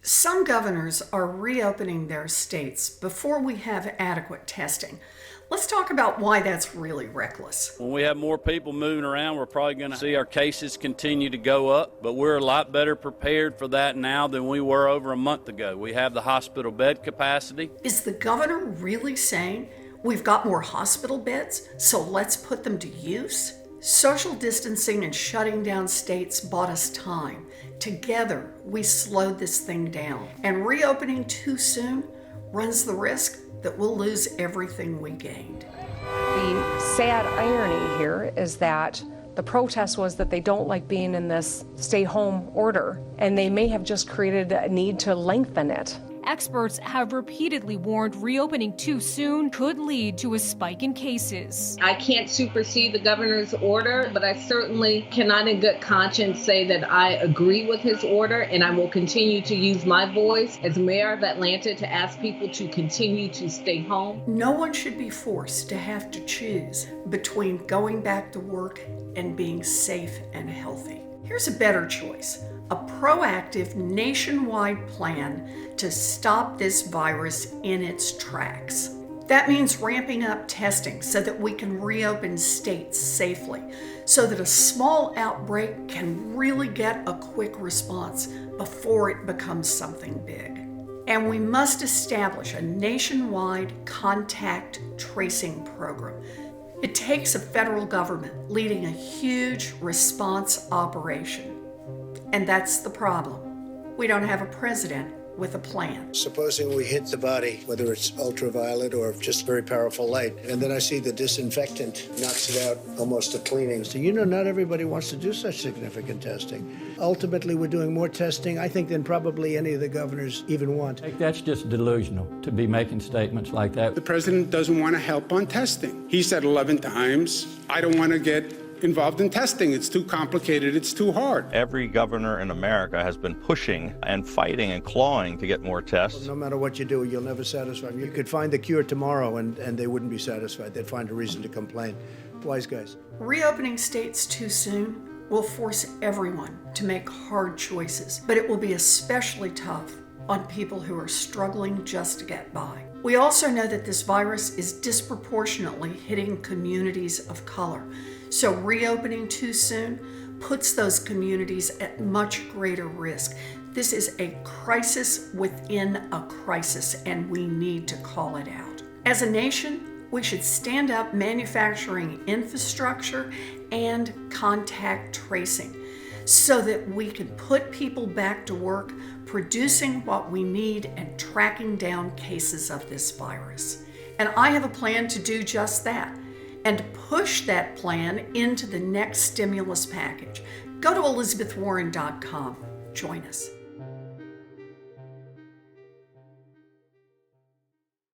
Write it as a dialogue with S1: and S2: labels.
S1: Some governors are reopening their states before we have adequate testing. Let's talk about why that's really reckless.
S2: When we have more people moving around, we're probably going to see our cases continue to go up, but we're a lot better prepared for that now than we were over a month ago. We have the hospital bed capacity.
S1: Is the governor really saying we've got more hospital beds, so let's put them to use? Social distancing and shutting down states bought us time. Together, we slowed this thing down. And reopening too soon runs the risk that we'll lose everything we gained.
S3: The sad irony here is that the protest was that they don't like being in this stay-home order, and they may have just created a need to lengthen it.
S4: Experts have repeatedly warned reopening too soon could lead to a spike in cases.
S5: I can't supersede the governor's order, but I certainly cannot in good conscience say that I agree with his order, and I will continue to use my voice as mayor of Atlanta to ask people to continue to stay home.
S1: No one should be forced to have to choose between going back to work and being safe and healthy. Here's a better choice: a proactive nationwide plan to stop this virus in its tracks. That means ramping up testing so that we can reopen states safely, so that a small outbreak can really get a quick response before it becomes something big. And we must establish a nationwide contact tracing program. It takes a federal government leading a huge response operation. And that's the problem. We don't have a president with a plan.
S6: Supposing we hit the body, whether it's ultraviolet or just very powerful light, and then I see the disinfectant knocks it out almost to cleaning. So, not everybody wants to do such significant testing. Ultimately, we're doing more testing, I think, than probably any of the governors even want.
S7: That's just delusional to be making statements like that.
S8: The president doesn't want to help on testing. He said 11 times, I don't want to get involved in testing. It's too complicated. It's too hard.
S9: Every governor in America has been pushing and fighting and clawing to get more tests.
S6: No matter what you do, you'll never satisfy them. You could find the cure tomorrow and they wouldn't be satisfied. They'd find a reason to complain. Wise guys.
S1: Reopening states too soon will force everyone to make hard choices, but it will be especially tough on people who are struggling just to get by. We also know that this virus is disproportionately hitting communities of color. So reopening too soon puts those communities at much greater risk. This is a crisis within a crisis, and we need to call it out. As a nation, we should stand up manufacturing infrastructure and contact tracing so that we can put people back to work producing what we need and tracking down cases of this virus. And I have a plan to do just that, and push that plan into the next stimulus package. Go to ElizabethWarren.com. Join us.